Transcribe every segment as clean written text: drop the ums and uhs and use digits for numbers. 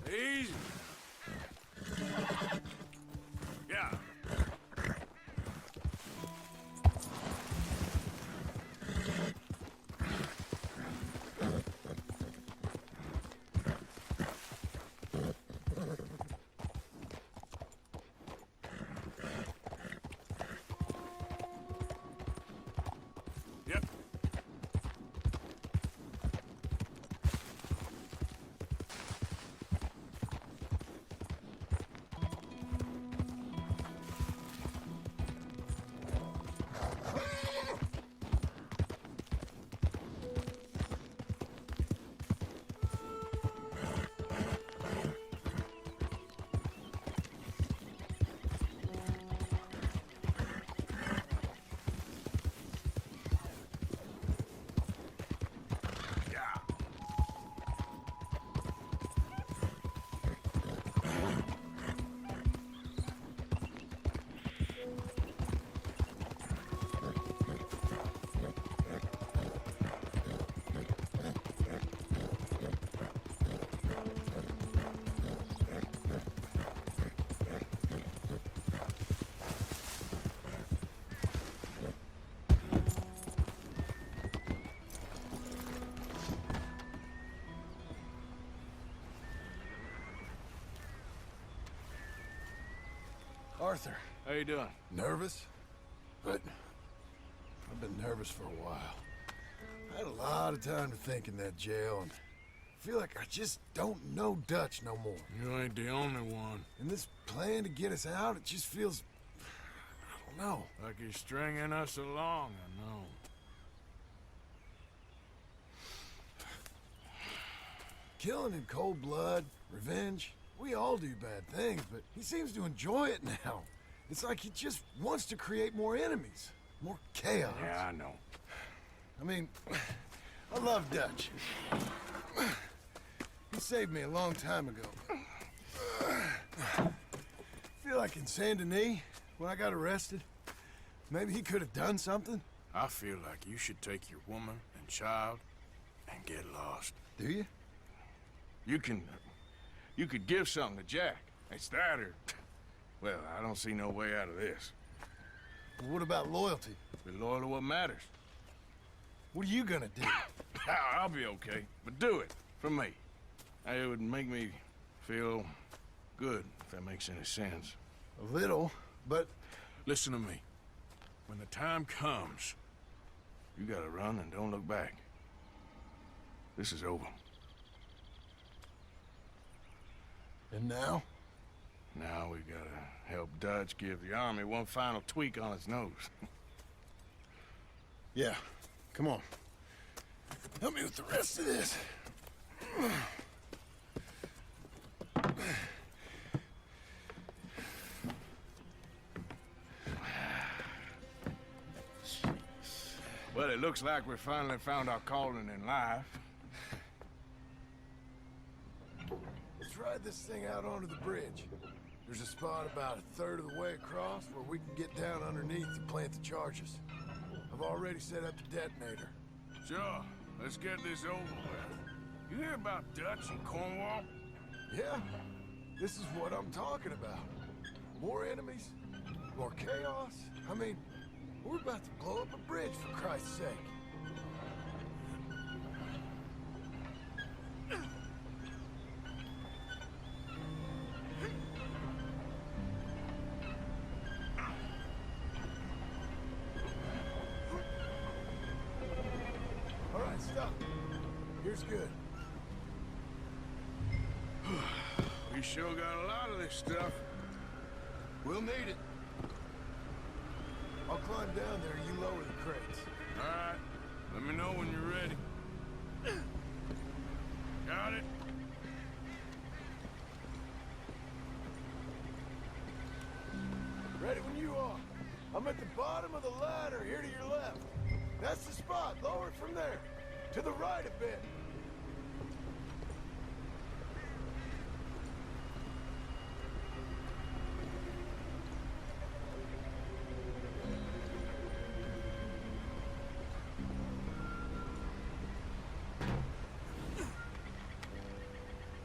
Easy. Yeah. Yep. Arthur. How you doing? Nervous? But I've been nervous for a while. I had a lot of time to think in that jail, and I feel like I just don't know Dutch no more. You ain't the only one. And this plan to get us out, it just feels... I don't know. Like you're stringing us along, I know. Killing in cold blood, revenge, we all do bad things, but he seems to enjoy it now. It's like he just wants to create more enemies, more chaos. Yeah, I know. I mean, I love Dutch. He saved me a long time ago. I feel like in Saint Denis, when I got arrested, maybe he could have done something. I feel like you should take your woman and child and get lost. Do you? You could give something to Jack. It's that or... Well, I don't see no way out of this. Well, what about loyalty? Be loyal to what matters. What are you gonna do? I'll be okay, but do it for me. It would make me feel good, if that makes any sense. A little, but... Listen to me. When the time comes, you gotta run and don't look back. This is over. And now? Now we gotta help Dutch give the army one final tweak on its nose. Yeah, come on. Help me with the rest of this. Well, it looks like we finally found our calling in life. Let's ride this thing out onto the bridge. There's a spot about a third of the way across where we can get down underneath to plant the charges. I've already set up the detonator. Sure, let's get this over with. You hear about Dutch and Cornwall? Yeah, this is what I'm talking about. More enemies, more chaos. I mean, we're about to blow up a bridge, for Christ's sake. All right, stop. Here's good. We sure got a lot of this stuff. We'll need it. I'll climb down there, you lower the crates. All right, let me know when you're ready. Got it? I'm at the bottom of the ladder, here to your left. That's the spot. Lower it from there. To the right a bit.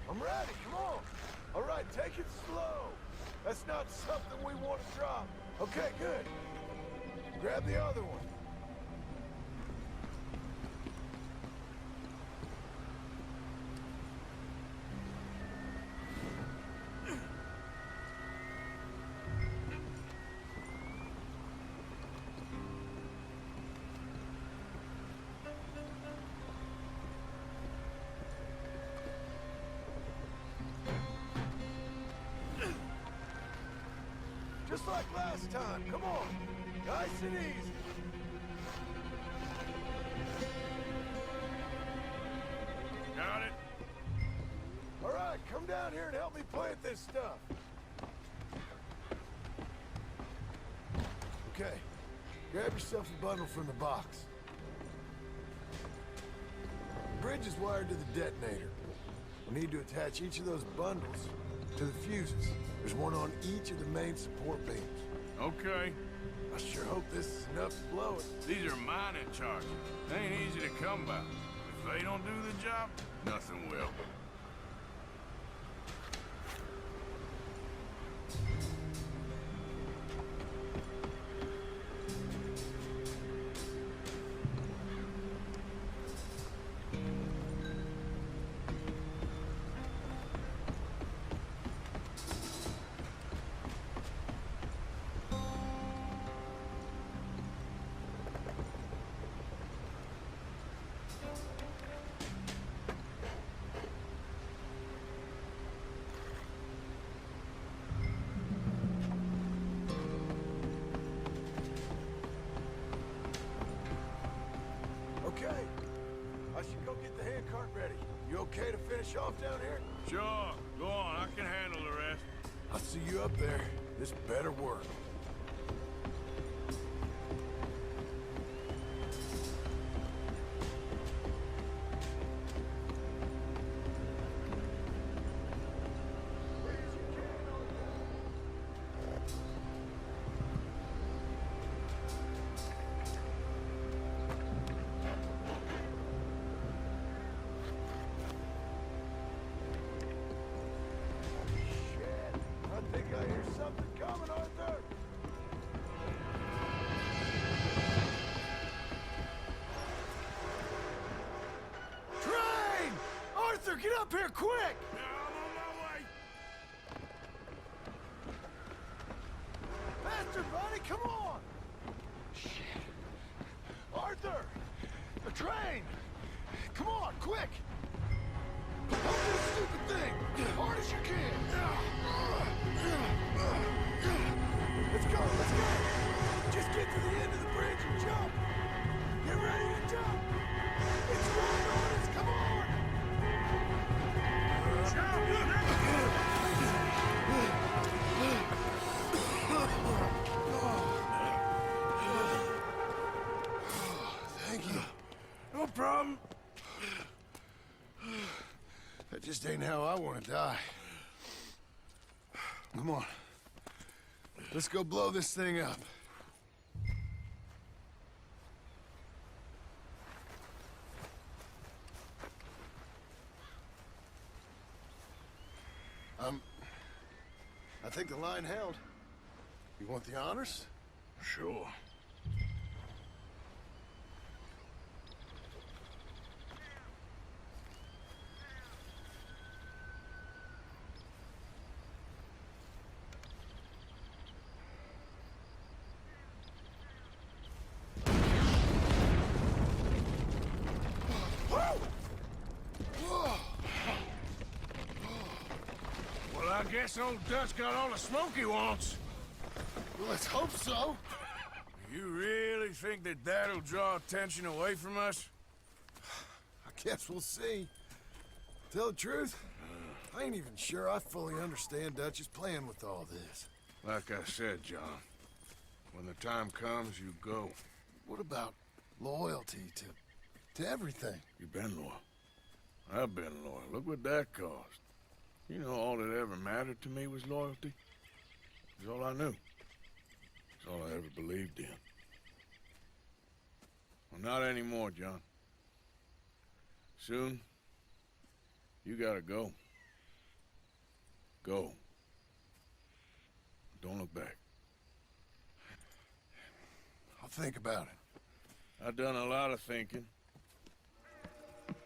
I'm ready, come on. All right, take it slow. That's not something we want to drop. Okay, good. Grab the other one. Just like last time, come on. Nice and easy. Got it. All right, come down here and help me plant this stuff. Okay, grab yourself a bundle from the box. The bridge is wired to the detonator. We need to attach each of those bundles to the fuses. There's one on each of the main support beams. Okay. I sure hope this is enough to blow it. These are mining charges. They ain't easy to come by. If they don't do the job, nothing will. Okay. I should go get the handcart ready. You okay to finish off down here? Sure. Go on. I can handle the rest. I'll see you up there. This better work. I think I hear something coming, Arthur! Train! Arthur, get up here, quick! Yeah, I'm on my way. Faster, buddy, come on! Shit. Arthur! The train! Come on, quick! Hold this stupid thing! As hard as you can! Let's go, let's go! Just get to the end of the bridge and jump! Get ready to jump! It's right on us, come on! Thank you. No problem. That just ain't how I want to die. Come on. Let's go blow this thing up. I think the line held. You want the honors? Sure. Well, I guess old Dutch got all the smoke he wants. Well, let's hope so. You really think that that'll draw attention away from us? I guess we'll see. Tell the truth, I ain't even sure I fully understand Dutch's plan with all this. Like I said, John, When the time comes, you go. What about loyalty to everything? You've been loyal. I've been loyal. Look what that cost. You know, all that ever mattered to me was loyalty. It's all I knew. It's all I ever believed in. Well, not anymore, John. Soon, you gotta go. Go. Don't look back. I'll think about it. I've done a lot of thinking.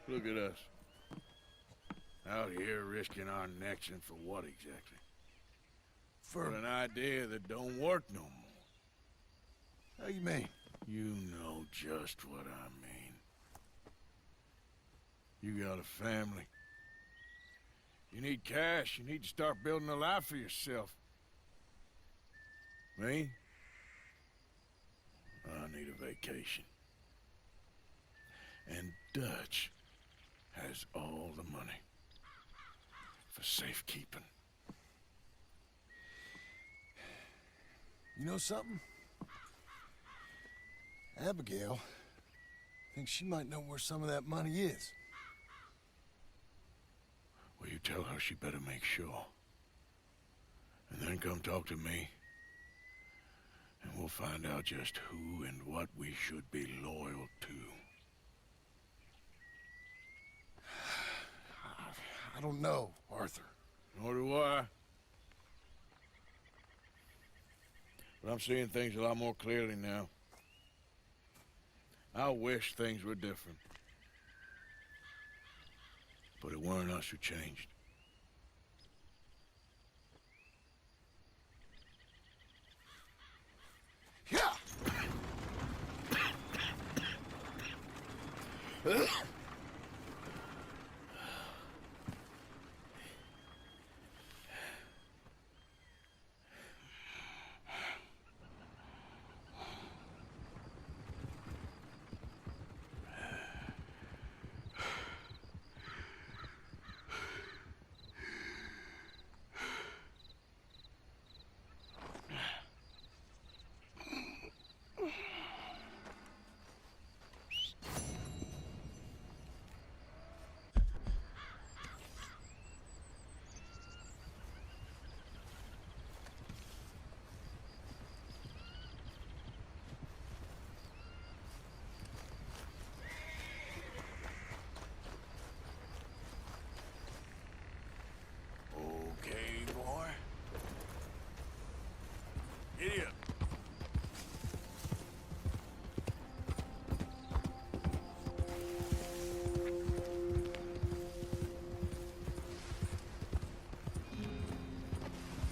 Look at us. Out here risking our necks, and for what exactly? For an idea that don't work no more. How you mean? You know just what I mean. You got a family. You need cash. You need to start building a life for yourself. Me? I need a vacation. And Dutch has all the money for safekeeping. You know something? Abigail thinks she might know where some of that money is. Well, you tell her she better make sure. And then come talk to me. And we'll find out just who and what we should be loyal to. I don't know, Arthur. Nor do I. But I'm seeing things a lot more clearly now. I wish things were different. But it weren't us who changed. Yeah! Okay, boy. Giddy up.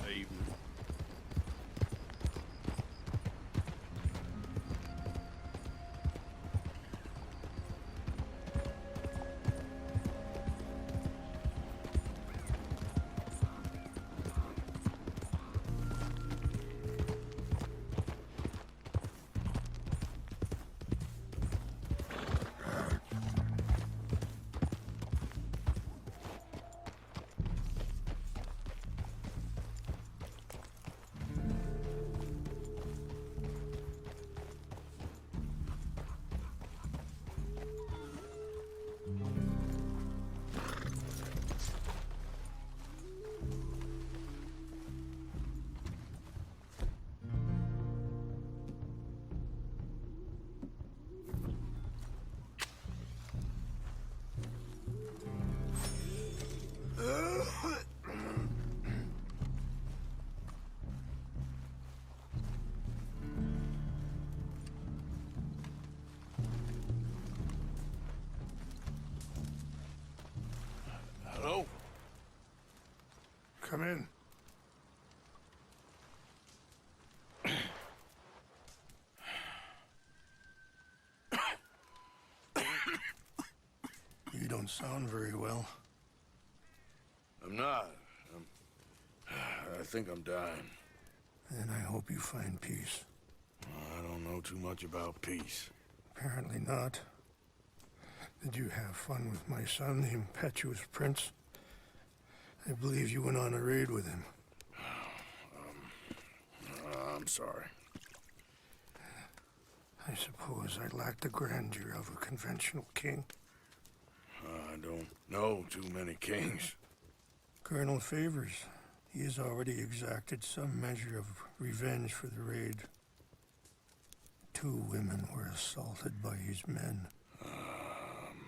Evening. Hello? Come in. You don't sound very well. I'm not. I think I'm dying. And I hope you find peace. I don't know too much about peace. Apparently not. Did you have fun with my son, the impetuous prince? I believe you went on a raid with him. I'm sorry. I suppose I lack the grandeur of a conventional king. I don't know too many kings. Colonel Favors, he has already exacted some measure of revenge for the raid. 2 women were assaulted by his men. I'm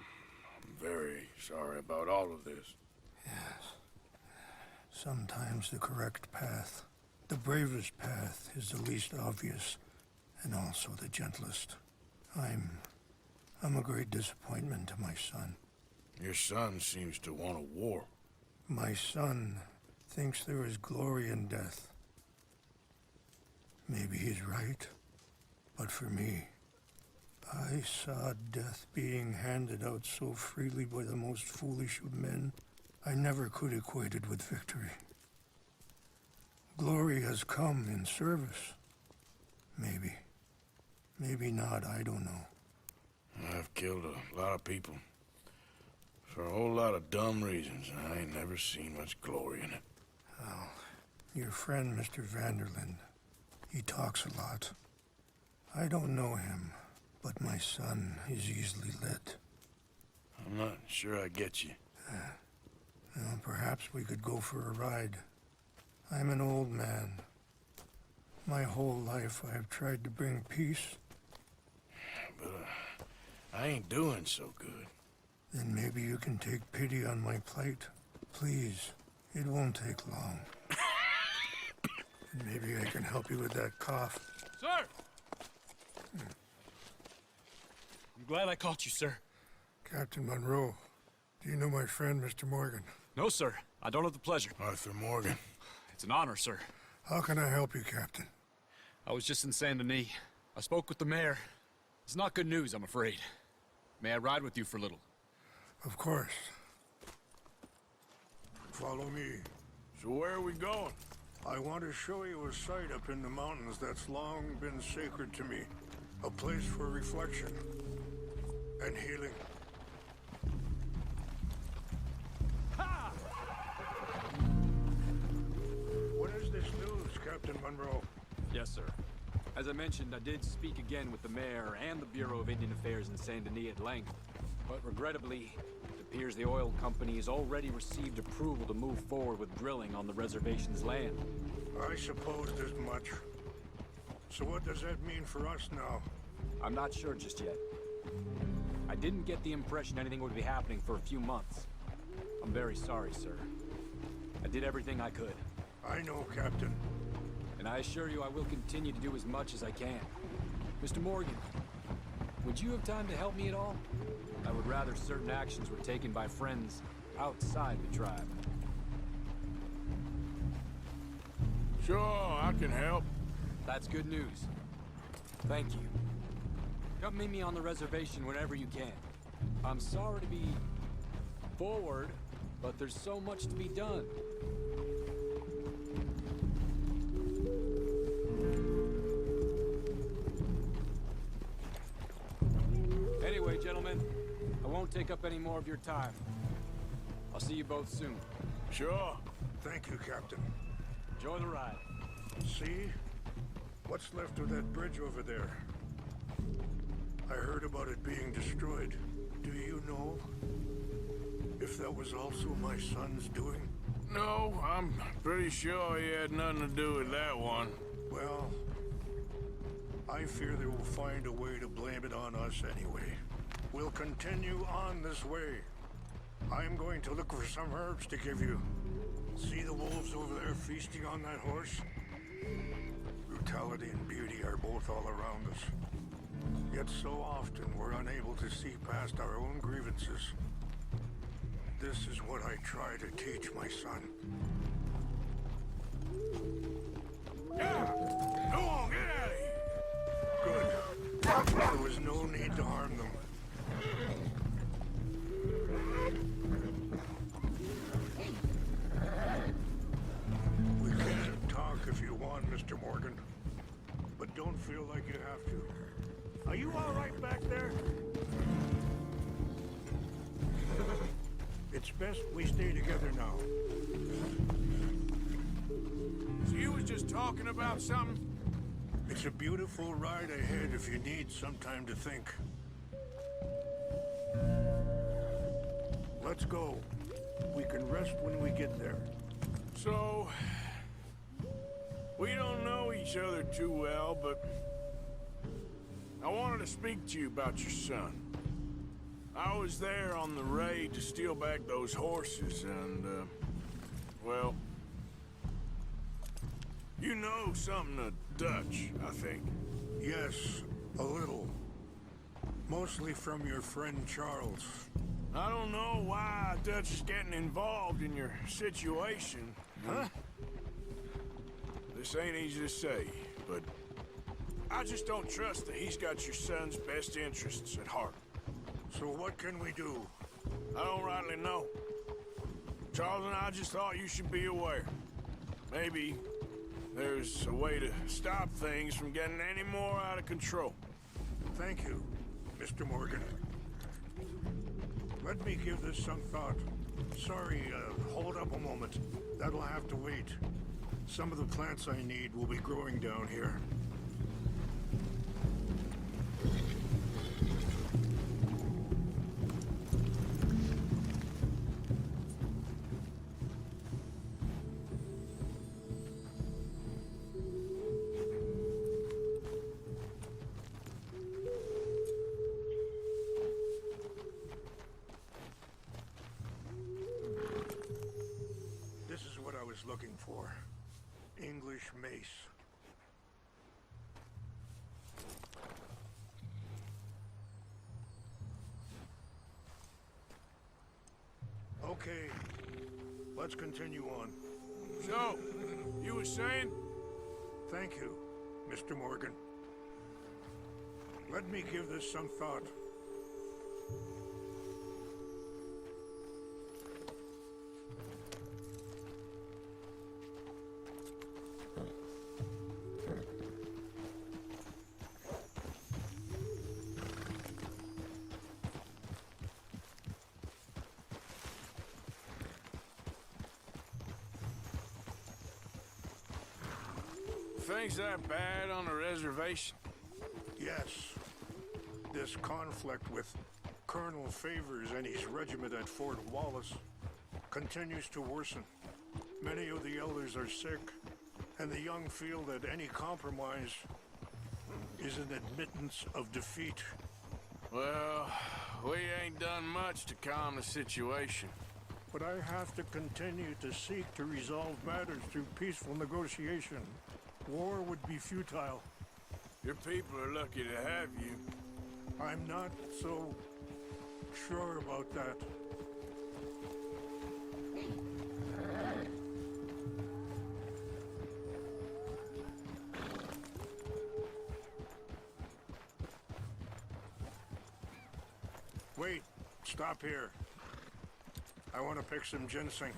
very sorry about all of this. Yes. Sometimes the correct path, the bravest path, is the least obvious, and also the gentlest. I'm a great disappointment to my son. Your son seems to want a war. My son thinks there is glory in death. Maybe he's right, but for me, I saw death being handed out so freely by the most foolish of men, I never could equate it with victory. Glory has come in service. Maybe. Maybe not, I don't know. I've killed a lot of people. For a whole lot of dumb reasons, and I ain't never seen much glory in it. Well, your friend, Mr. Vanderlyn, he talks a lot. I don't know him, but my son is easily led. I'm not sure I get you. Well, perhaps we could go for a ride. I'm an old man. My whole life I have tried to bring peace. But I ain't doing so good. Then maybe you can take pity on my plight. Please, it won't take long. And maybe I can help you with that cough. Sir! I'm glad I caught you, sir. Captain Monroe, do you know my friend, Mr. Morgan? No, sir. I don't have the pleasure. Arthur Morgan. It's an honor, sir. How can I help you, Captain? I was just in Saint Denis. I spoke with the mayor. It's not good news, I'm afraid. May I ride with you for a little? Of course. Follow me. So where are we going? I want to show you a site up in the mountains that's long been sacred to me. A place for reflection and healing. Ha! What is this news, Captain Monroe? Yes, sir. As I mentioned, I did speak again with the mayor and the Bureau of Indian Affairs in Saint Denis at length. But regrettably, it appears the oil company has already received approval to move forward with drilling on the reservation's land. I supposed as much. So what does that mean for us now? I'm not sure just yet. I didn't get the impression anything would be happening for a few months. I'm very sorry, sir. I did everything I could. I know, Captain. And I assure you I will continue to do as much as I can. Mr. Morgan, would you have time to help me at all? I would rather certain actions were taken by friends outside the tribe. Sure, I can help. That's good news. Thank you. Come meet me on the reservation whenever you can. I'm sorry to be forward, but there's so much to be done. Anyway, gentlemen, I won't take up any more of your time. I'll see you both soon. Sure. Thank you, Captain. Enjoy the ride. See? What's left of that bridge over there? I heard about it being destroyed. Do you know if that was also my son's doing? No, I'm pretty sure he had nothing to do with that one. Well, I fear they will find a way to blame it on us anyway. We'll continue on this way. I'm going to look for some herbs to give you. See the wolves over there feasting on that horse? Brutality and beauty are both all around us. Yet so often we're unable to see past our own grievances. This is what I try to teach my son. Yeah! Go on, get out of here! Good. There was no need to harm them. We can talk if you want, Mr. Morgan. But don't feel like you have to. Are you all right back there? It's best we stay together now. So you was just talking about something? It's a beautiful ride ahead if you need some time to think. Let's go. We can rest when we get there. So, we don't know each other too well, but I wanted to speak to you about your son. I was there on the raid to steal back those horses, and, well, you know something of Dutch, I think. Yes, a little. Mostly from your friend Charles. I don't know why Dutch is getting involved in your situation. Huh? This ain't easy to say, but I just don't trust that he's got your son's best interests at heart. So what can we do? I don't rightly know. Charles and I just thought you should be aware. Maybe there's a way to stop things from getting any more out of control. Thank you, Mr. Morgan. Let me give this some thought. Sorry, hold up a moment. That'll have to wait. Some of the plants I need will be growing down here. Looking for English mace. Okay, let's continue on. So, you were saying? Thank you, Mr. Morgan. Let me give this some thought. Things that bad on the reservation? Yes. This conflict with Colonel Favors and his regiment at Fort Wallace continues to worsen. Many of the elders are sick, and the young feel that any compromise is an admittance of defeat. Well, we ain't done much to calm the situation. But I have to continue to seek to resolve matters through peaceful negotiation. War would be futile. Your people are lucky to have you. I'm not so sure about that. Wait, stop here. I want to pick some ginseng.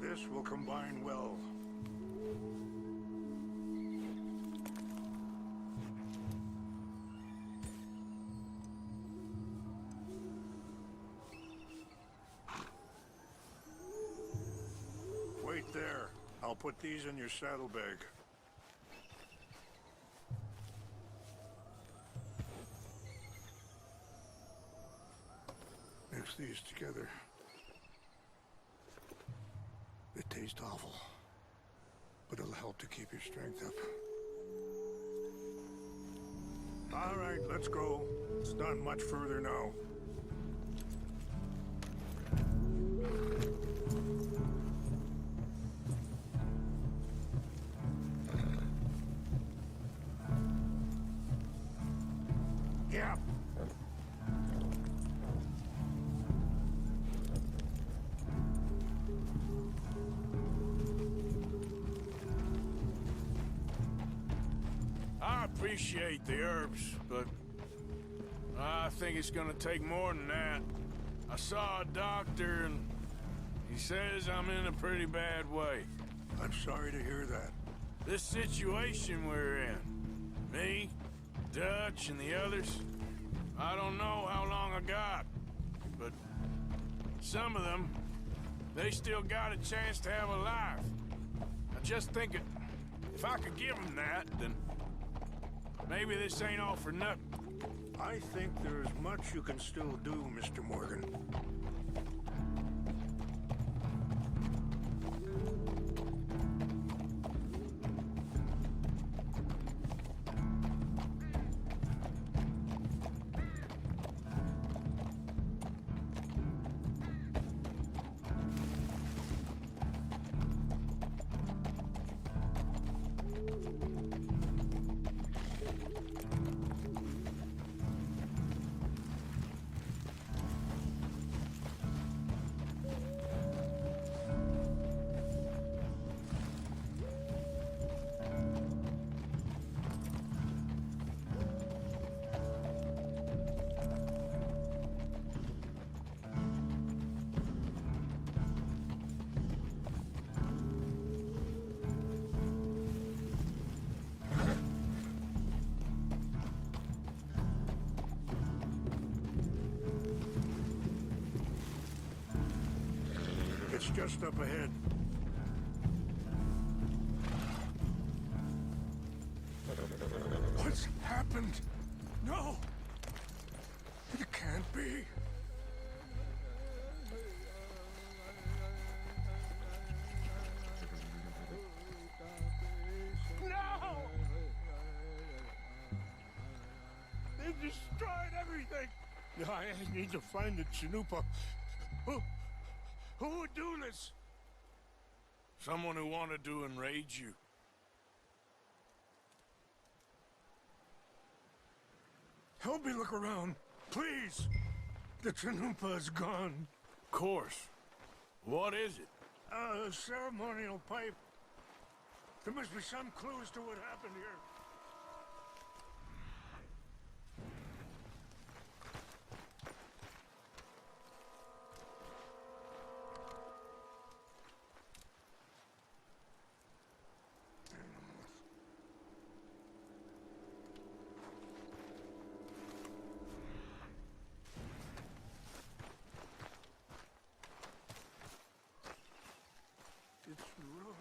This will combine well. Wait there. I'll put these in your saddlebag. Mix these together. They taste awful, but it'll help to keep your strength up. All right, let's go. It's not much further now. Yeah. I appreciate the herbs, but I think it's gonna take more than that. I saw a doctor and he says I'm in a pretty bad way. I'm sorry to hear that. This situation we're in, Me, Dutch, and the others. I don't know how long I got, but some of them, they still got a chance to have a life. I just think if I could give them that, then maybe this ain't all for nothing. I think there is much you can still do, Mr. Morgan. It's just up ahead. What's happened? No! It can't be. No! They've destroyed everything! I need to find the Chanupa. Who would do this? Someone who wanted to enrage you. Help me look around, please. The Chanupa is gone. Of course. What is it? A ceremonial pipe. There must be some clues to what happened here. It's ruined.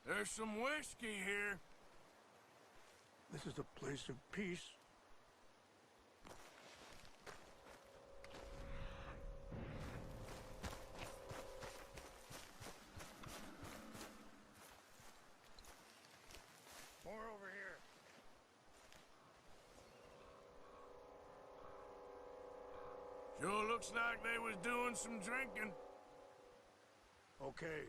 There's some whiskey here. This is a place of peace. More over here. Sure looks like they was doing some drinking. Okay.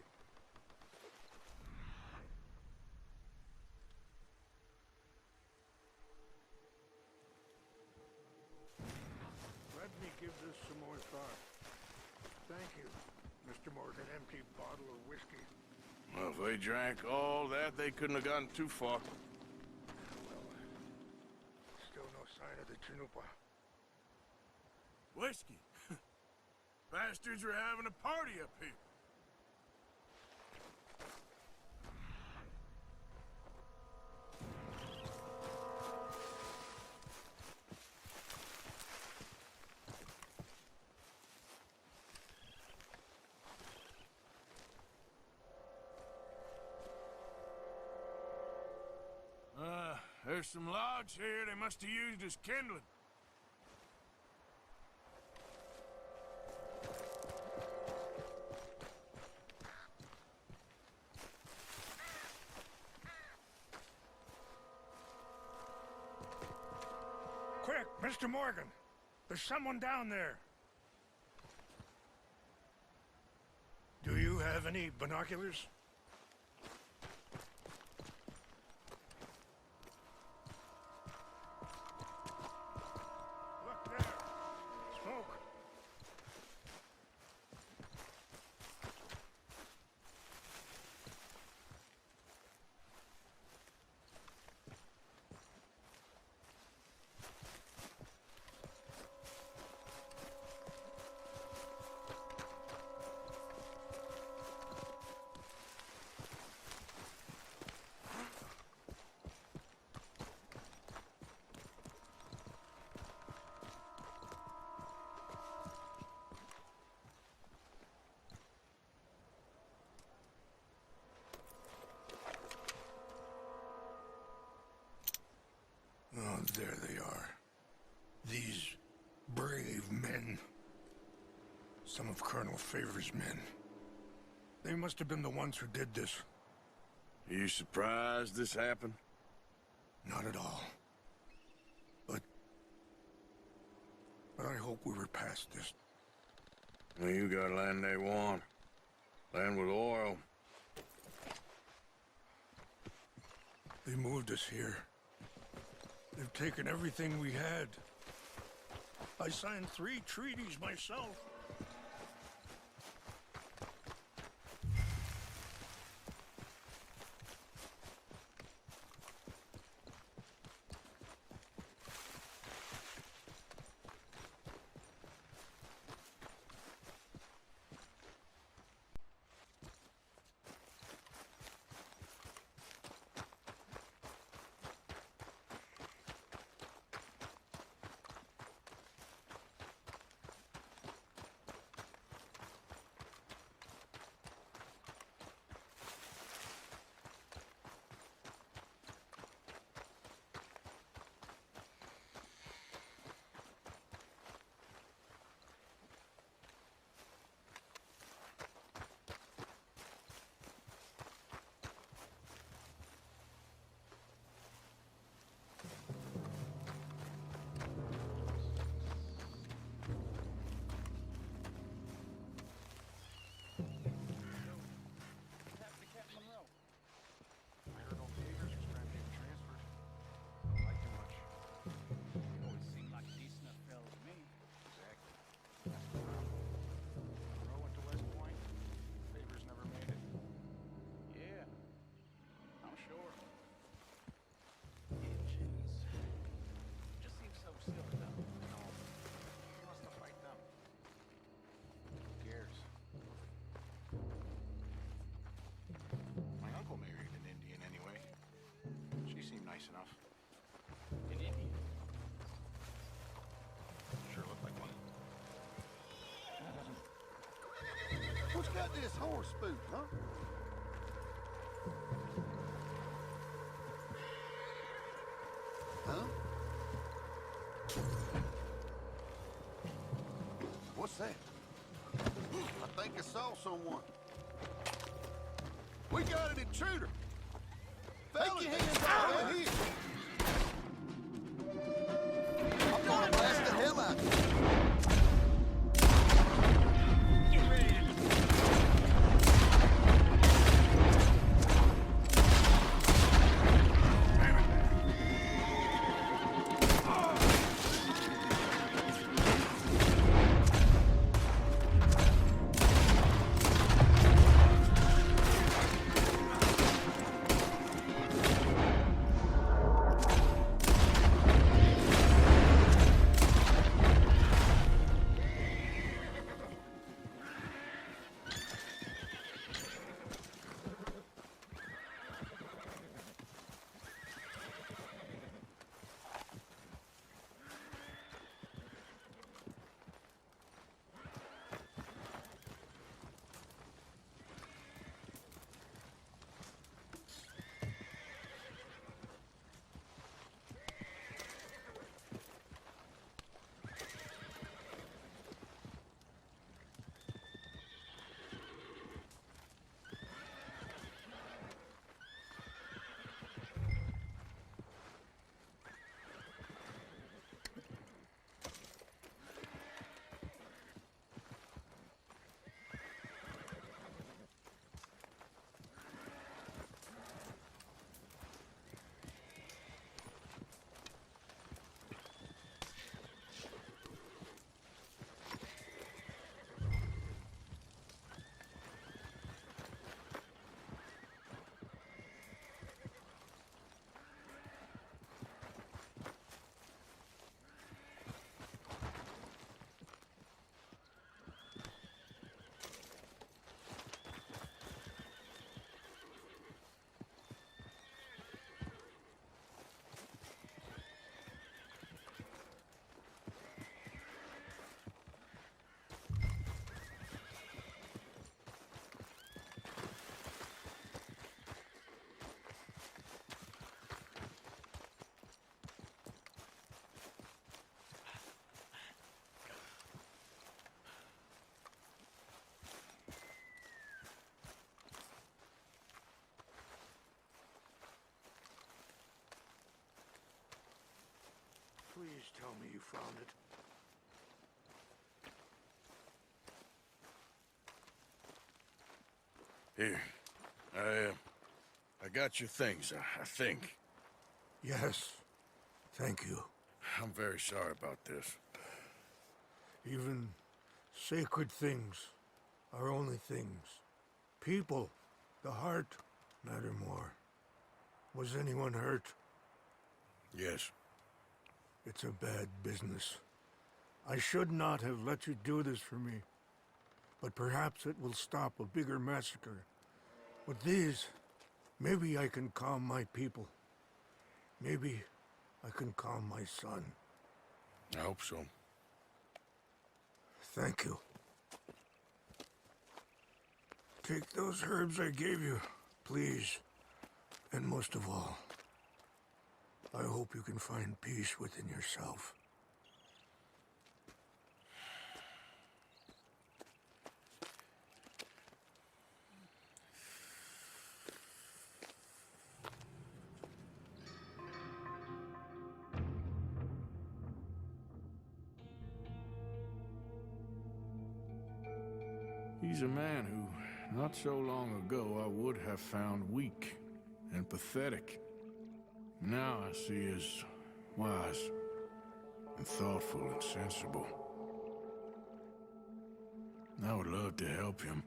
Let me give this some more thought. Thank you, Mr. Morgan. Empty bottle of whiskey. Well, if they drank all that, they couldn't have gotten too far. Well, still no sign of the Chanupa. Whiskey? Bastards are having a party up here. There's some logs here they must have used as kindling. Quick, Mr. Morgan! There's someone down there! Do you have any binoculars? Look there! Smoke! There they are. These brave men. Some of Colonel Favor's men. They must have been the ones who did this. Are you surprised this happened? Not at all. But I hope we were past this. Well, you got land they want. Land with oil. They moved us here. They've taken everything we had. I signed 3 treaties myself. Enough. An Indian. Sure looked like one. What's got this horse spooked, huh? Huh? What's that? I think I saw someone. We got an intruder! Take your hands out of here! I'm gonna blast the hell out of you! Get ready to... tell me you found it. Here. I got your things, I think. Yes. Thank you. I'm very sorry about this. Even sacred things are only things. People, the heart, matter more. Was anyone hurt? Yes. It's a bad business. I should not have let you do this for me. But perhaps it will stop a bigger massacre. With these, maybe I can calm my people. Maybe I can calm my son. I hope so. Thank you. Take those herbs I gave you, please. And most of all, I hope you can find peace within yourself. He's a man who, not so long ago, I would have found weak and pathetic. Now I see as wise and thoughtful and sensible. I would love to help him,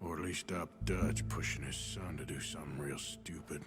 or at least stop Dutch pushing his son to do something real stupid.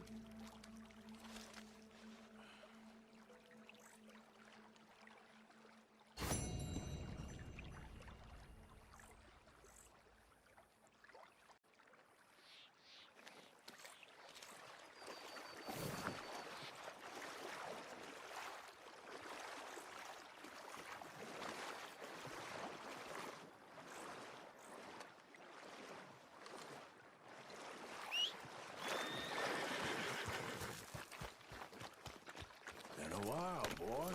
Been a while, boy.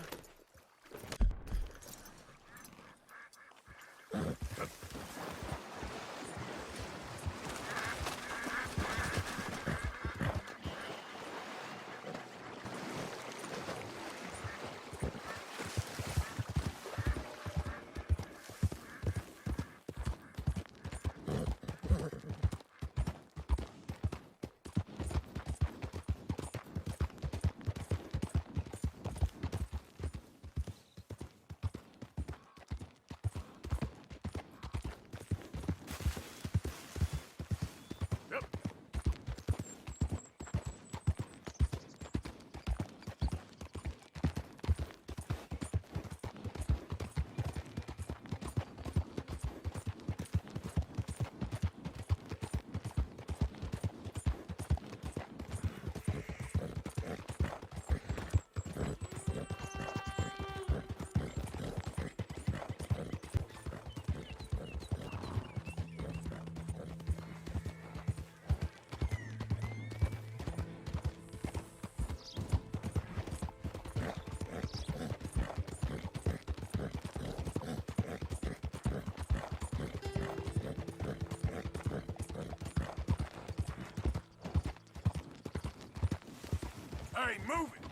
Hey, move it!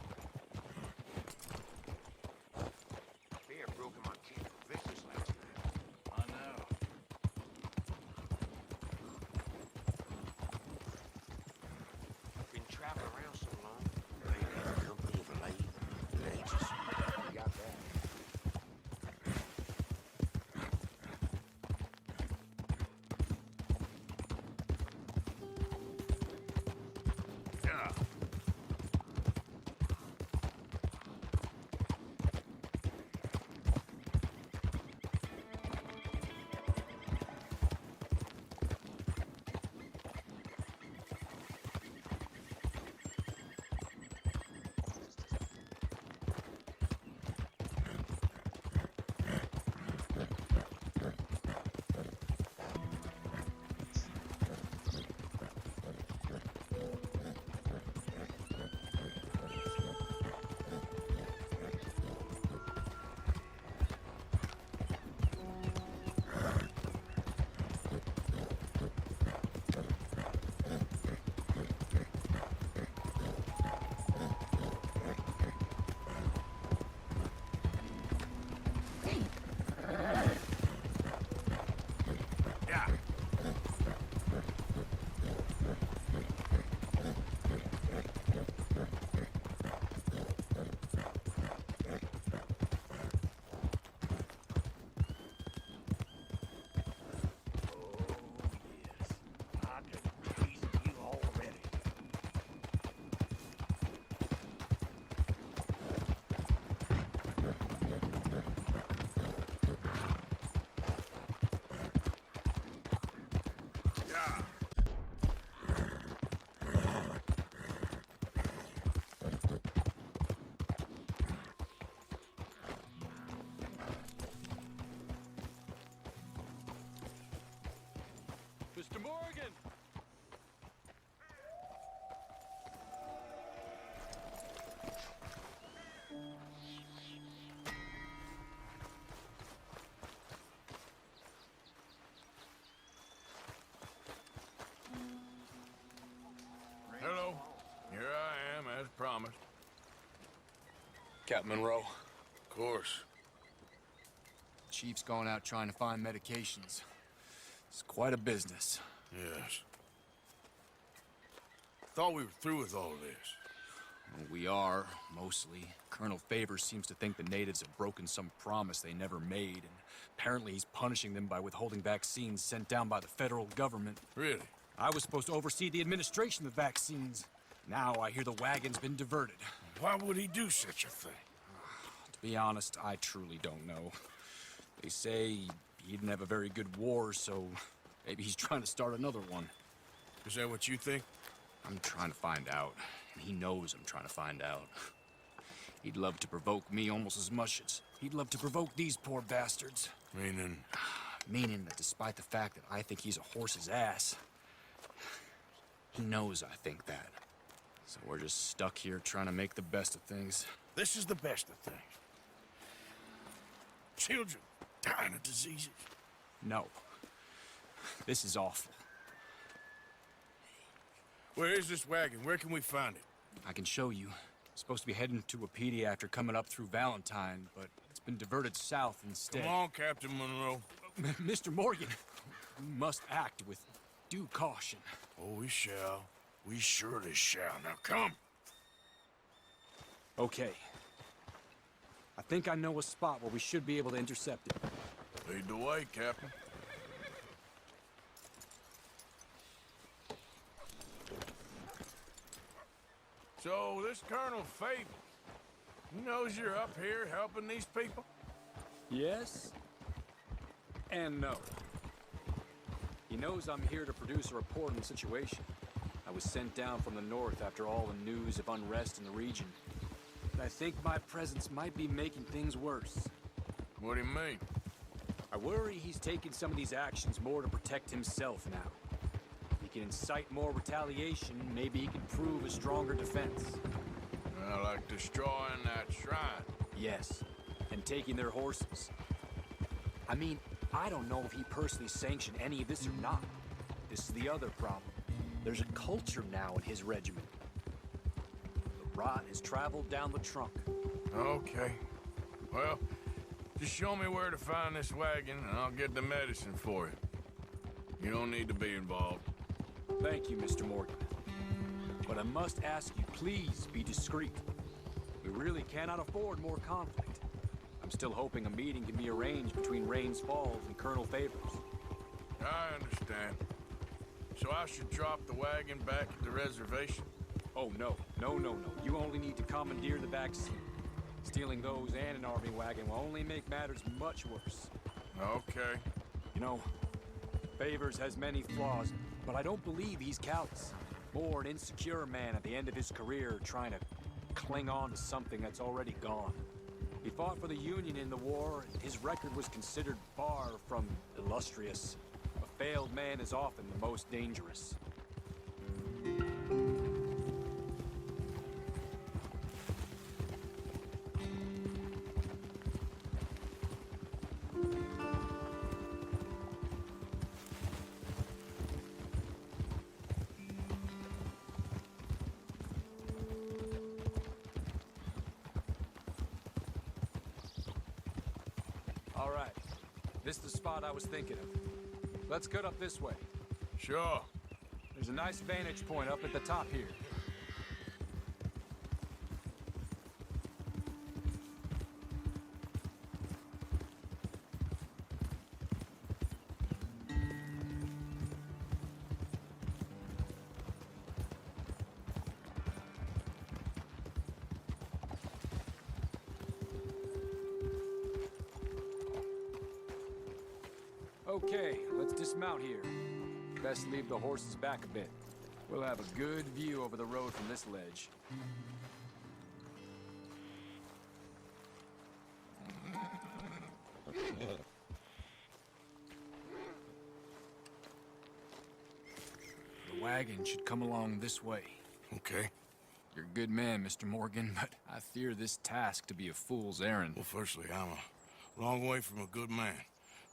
Bear broke in my teeth vicious last night. I know. Been traveling around so long, they ain't had the company of a lady. It ain't just you got that. Yeah. Morgan! Hello. Here I am, as promised. Captain Monroe. Of course. Chief's gone out trying to find medications. It's quite a business. Yes. Thought we were through with all this. Well, we are, mostly. Colonel Favors seems to think the natives have broken some promise they never made, and apparently he's punishing them by withholding vaccines sent down by the federal government. Really? I was supposed to oversee the administration of vaccines. Now I hear the wagon's been diverted. Why would he do such a thing? To be honest, I truly don't know. They say he didn't have a very good war, so maybe he's trying to start another one. Is that what you think? I'm trying to find out, and he knows I'm trying to find out. He'd love to provoke me almost as much as he'd love to provoke these poor bastards. Meaning? Meaning that despite the fact that I think he's a horse's ass, he knows I think that. So we're just stuck here trying to make the best of things. This is the best of things. Children dying of diseases. No. This is awful. Where is this wagon? Where can we find it? I can show you. Supposed to be heading to a PD after coming up through Valentine, but it's been diverted south instead. Come on, Captain Monroe. Mr. Morgan, we must act with due caution. Oh, we shall. We surely shall. Now come. Okay. I think I know a spot where we should be able to intercept it. Lead the way, Captain. So, this Colonel Favors, he knows you're up here helping these people? Yes? And no. He knows I'm here to produce a report on the situation. I was sent down from the north after all the news of unrest in the region. But I think my presence might be making things worse. What do you mean? I worry he's taking some of these actions more to protect himself now. If he can incite more retaliation, maybe he can prove a stronger defense. Well, like destroying that shrine. Yes, and taking their horses. I mean, I don't know if he personally sanctioned any of this or not. This is the other problem. There's a culture now in his regiment. The rot has traveled down the trunk. Okay. Well, just show me where to find this wagon, and I'll get the medicine for you. You don't need to be involved. Thank you, Mr. Morgan. But I must ask you, please be discreet. We really cannot afford more conflict. I'm still hoping a meeting can be arranged between Rains Falls and Colonel Favors. I understand. So I should drop the wagon back at the reservation? Oh, no. No, no, no. You only need to commandeer the vaccine. Stealing those and an army wagon will only make matters much worse. Okay. You know, Favors has many flaws, but I don't believe he's callous. More an insecure man at the end of his career trying to cling on to something that's already gone. He fought for the Union in the war, and his record was considered far from illustrious. A failed man is often the most dangerous. All right, this is the spot I was thinking of. Let's cut up this way. Sure. There's a nice vantage point up at the top here. Okay, let's dismount here. Best leave the horses back a bit. We'll have a good view over the road from this ledge. wagon should come along this way. Okay. You're a good man, Mr. Morgan, but I fear this task to be a fool's errand. Well, firstly, I'm a long way from a good man.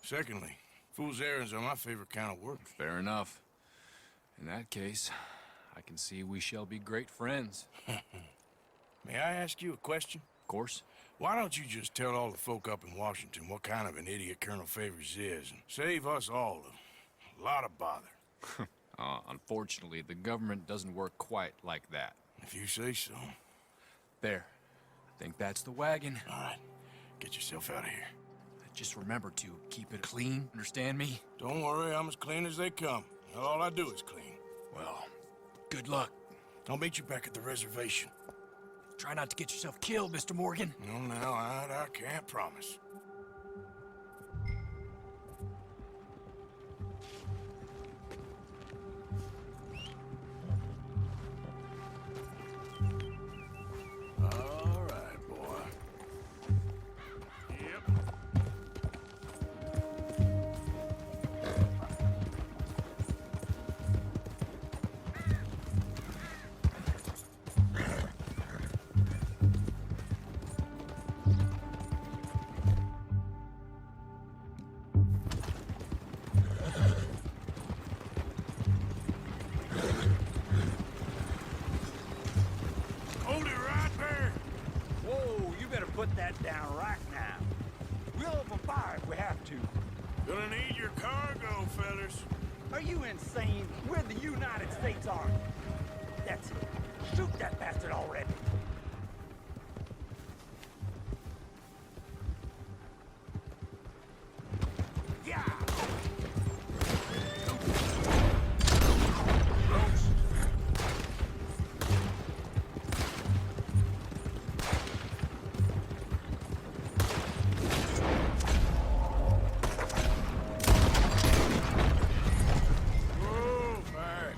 Secondly, fool's errands are my favorite kind of work. Fair enough. In that case, I can see we shall be great friends. May I ask you a question? Of course. Why don't you just tell all the folk up in Washington what kind of an idiot Colonel Favors is and save us all a lot of bother? Unfortunately, the government doesn't work quite like that. If you say so. There. I think that's the wagon. All right. Get yourself out of here. Just remember to keep it clean, understand me? Don't worry, I'm as clean as they come. All I do is clean. Well, good luck. I'll meet you back at the reservation. Try not to get yourself killed, Mr. Morgan. No, now, I can't promise. All right, boy. Yep. Hold it right there. Whoa, you better put that down right now. We'll open fire if we have to. Gonna need your cargo, fellas. Are you insane? We're the United States Army. That's it. Shoot that bastard already. Yeah! Whoa, fire.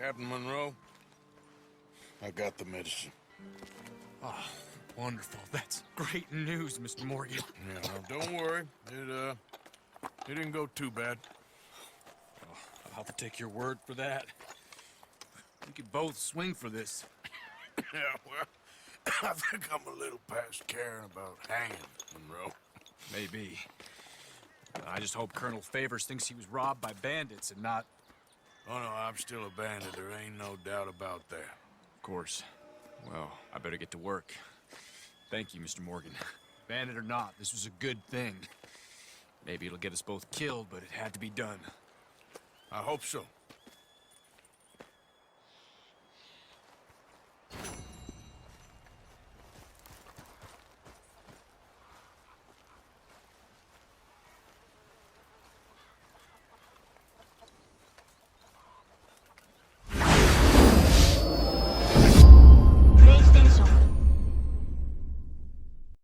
Captain Monroe, I got the medicine. Oh, wonderful. That's great news, Mr. Morgan. Yeah, now, don't worry. It didn't go too bad. Oh, I'll have to take your word for that. We could both swing for this. Yeah, well, I think I'm a little past caring about hanging, Monroe. Maybe. I just hope Colonel Favors thinks he was robbed by bandits and not... Oh, no, I'm still a bandit. There ain't no doubt about that. Of course. Well, I better get to work. Thank you, Mr. Morgan. Bandit or not, this was a good thing. Maybe it'll get us both killed, but it had to be done. I hope so.